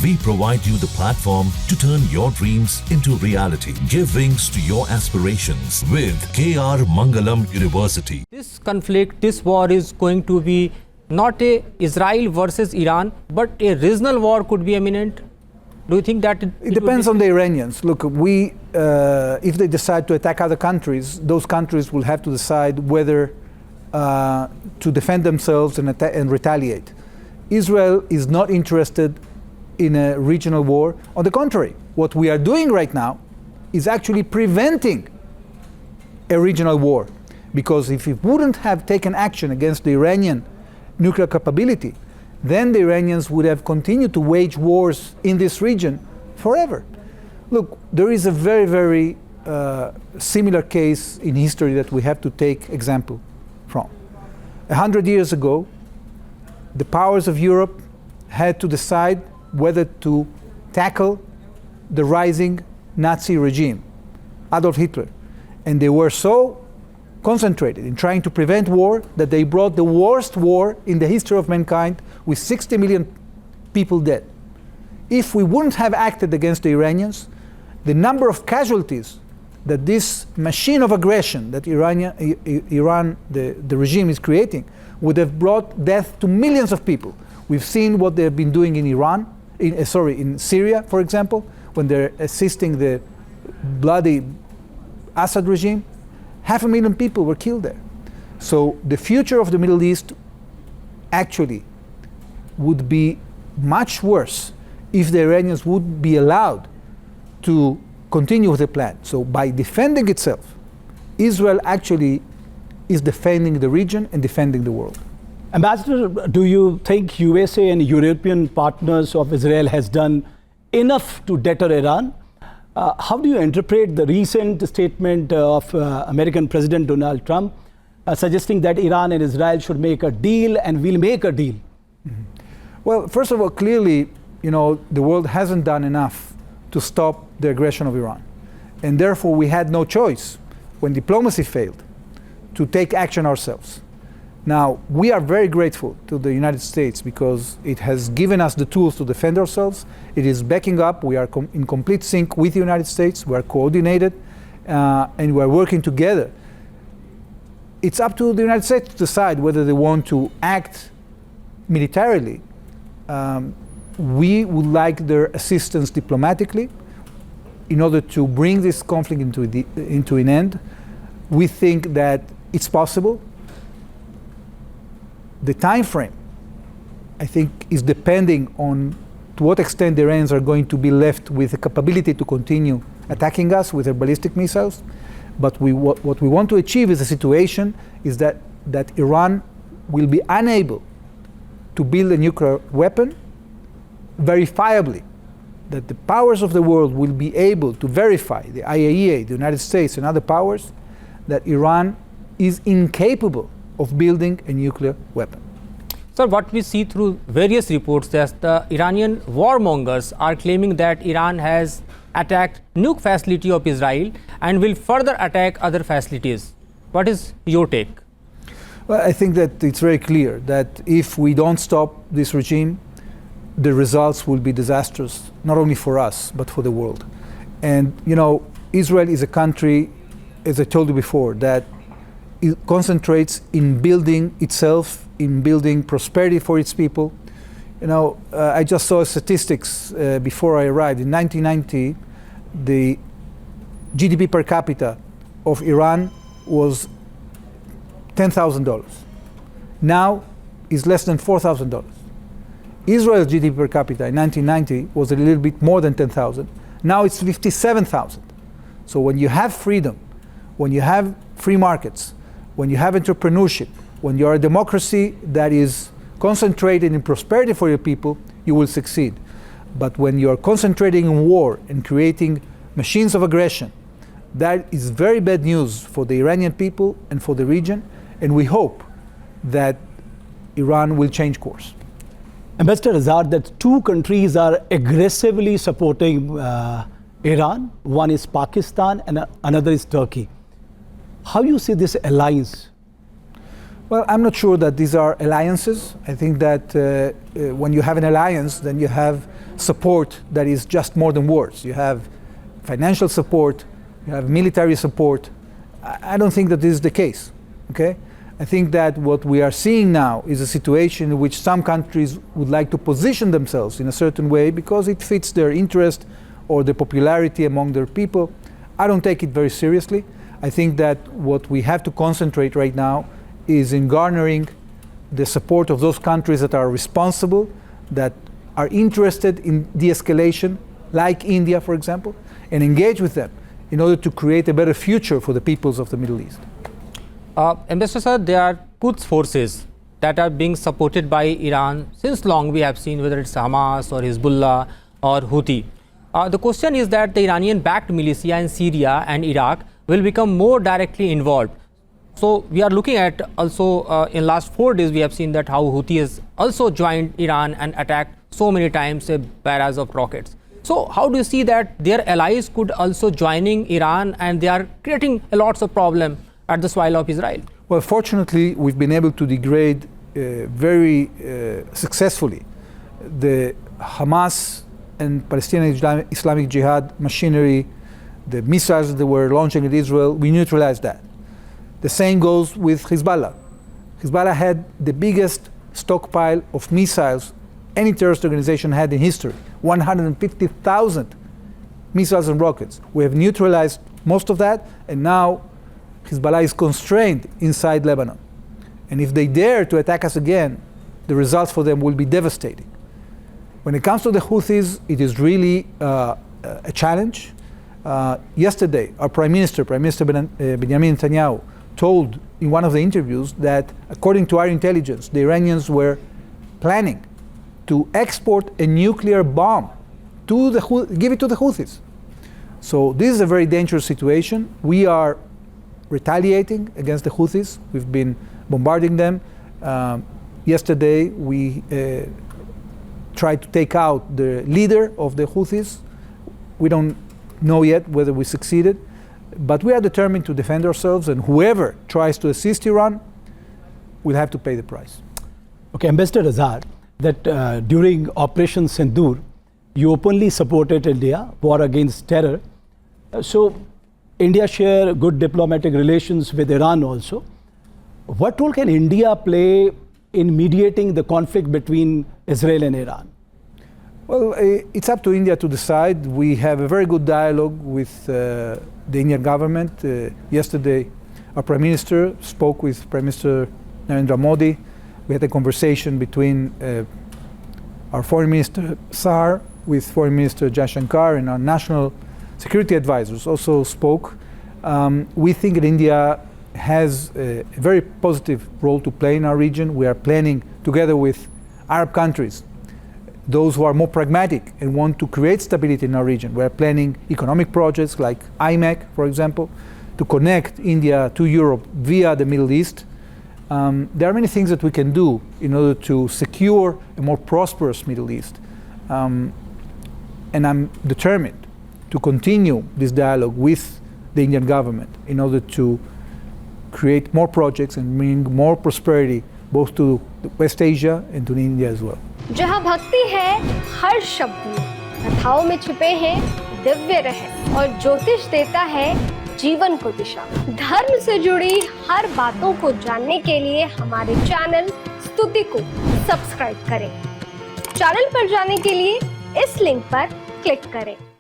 we provide you the platform to turn your dreams into reality. Give wings to your aspirations with KR Mangalam University. This conflict, this war is going to be not a Israel versus Iran, but a regional war could be imminent. Do you think that it depends on the Iranians? Look, if they decide to attack other countries, those countries will have to decide whether to defend themselves and retaliate. Israel is not interested in a regional war. On the contrary, what we are doing right now is actually preventing a regional war. Because if we wouldn't have taken action against the Iranian nuclear capability, then the Iranians would have continued to wage wars in this region forever. Look, there is a very, very similar case in history that we have to take example from. 100 years ago, the powers of Europe had to decide whether to tackle the rising Nazi regime, Adolf Hitler. And they were so concentrated in trying to prevent war that they brought the worst war in the history of mankind with 60 million people dead. If we wouldn't have acted against the Iranians, the number of casualties that this machine of aggression that Iran, the regime is creating, would have brought death to millions of people. We've seen what they've been doing in in Syria, for example, when they're assisting the bloody Assad regime. 500,000 people were killed there. So the future of the Middle East actually would be much worse if the Iranians would be allowed to continue with the plan. So by defending itself, Israel actually is defending the region and defending the world. Ambassador, do you think USA and European partners of Israel has done enough to deter Iran? How do you interpret the recent statement of American President Donald Trump suggesting that Iran and Israel should make a deal and will make a deal? Mm-hmm. Well, first of all, clearly, the world hasn't done enough to stop the aggression of Iran. And therefore, we had no choice, when diplomacy failed, to take action ourselves. Now, we are very grateful to the United States because it has given us the tools to defend ourselves. It is backing up. We are in complete sync with the United States. We are coordinated, and we are working together. It's up to the United States to decide whether they want to act militarily. We would like their assistance diplomatically in order to bring this conflict into an end. We think that it's possible. The time frame, I think, is depending on to what extent the Iranians are going to be left with the capability to continue attacking us with their ballistic missiles. But what we want to achieve is a situation is that Iran will be unable to build a nuclear weapon verifiably, that the powers of the world will be able to verify, the IAEA, the United States and other powers, that Iran is incapable of building a nuclear weapon. Sir, what we see through various reports that the Iranian warmongers are claiming that Iran has attacked nuke facility of Israel and will further attack other facilities. What is your take? Well, I think that it's very clear that if we don't stop this regime, the results will be disastrous, not only for us, but for the world. And, Israel is a country, as I told you before, that it concentrates in building itself, in building prosperity for its people. I just saw statistics before I arrived. In 1990, the GDP per capita of Iran was $10,000. Now is less than $4,000. Israel's GDP per capita in 1990 was a little bit more than 10,000. Now it's 57,000. So when you have freedom, when you have free markets, when you have entrepreneurship, when you are a democracy that is concentrated in prosperity for your people, you will succeed. But when you are concentrating in war and creating machines of aggression, that is very bad news for the Iranian people and for the region, and we hope that Iran will change course. Ambassador Azar, that two countries are aggressively supporting Iran. One is Pakistan and another is Turkey. How do you see this alliance? Well, I'm not sure that these are alliances. I think that when you have an alliance, then you have support that is just more than words. You have financial support, you have military support. I don't think that this is the case, okay? I think that what we are seeing now is a situation in which some countries would like to position themselves in a certain way because it fits their interest or the popularity among their people. I don't take it very seriously. I think that what we have to concentrate right now is in garnering the support of those countries that are responsible, that are interested in de-escalation, like India, for example, and engage with them in order to create a better future for the peoples of the Middle East. Ambassador sir, there are Quds forces that are being supported by Iran since long. We have seen whether it's Hamas or Hezbollah or Houthi. The question is that the Iranian-backed militia in Syria and Iraq will become more directly involved. So we are looking at also in last 4 days we have seen that how Houthi has also joined Iran and attacked so many times a barrage of rockets. So how do you see that their allies could also joining Iran and they are creating a lots of problem at the soil of Israel? Well, fortunately, we've been able to degrade very successfully the Hamas and Palestinian Islamic Jihad machinery, the missiles that they were launching at Israel. We neutralized that. The same goes with Hezbollah. Hezbollah had the biggest stockpile of missiles any terrorist organization had in history, 150,000 missiles and rockets. We have neutralized most of that, and now Hezbollah is constrained inside Lebanon. And if they dare to attack us again, the results for them will be devastating. When it comes to the Houthis, it is really a challenge. Yesterday, our Prime Minister Benjamin Netanyahu, told in one of the interviews that according to our intelligence, the Iranians were planning to export a nuclear bomb to give it to the Houthis. So this is a very dangerous situation. We are retaliating against the Houthis. We've been bombarding them. Yesterday, we tried to take out the leader of the Houthis. We don't know yet whether we succeeded, but we are determined to defend ourselves, and whoever tries to assist Iran will have to pay the price. Okay, Ambassador Azar, that during Operation Sindoor, you openly supported India, war against terror. So India share good diplomatic relations with Iran also. What role can India play in mediating the conflict between Israel and Iran? Well, it's up to India to decide. We have a very good dialogue with the Indian government. Yesterday, our Prime Minister spoke with Prime Minister Narendra Modi. We had a conversation between our Foreign Minister Sar with Foreign Minister Jaishankar, and our national security advisors also spoke. We think that India has a very positive role to play in our region. We are planning together with Arab countries, those who are more pragmatic and want to create stability in our region. We are planning economic projects like IMEC, for example, to connect India to Europe via the Middle East. There are many things that we can do in order to secure a more prosperous Middle East. And I'm determined to continue this dialogue with the Indian government in order to create more projects and bring more prosperity both to West Asia and to India as well. जहाँ भक्ति है हर शब्द में, कथाओं में छुपे हैं दिव्य रहस्य और ज्योतिष देता है जीवन को दिशा। धर्म से जुड़ी हर बातों को जानने के लिए हमारे चैनल स्तुति को सब्सक्राइब करें। चैनल पर जाने के लिए इस लिंक पर क्लिक करें।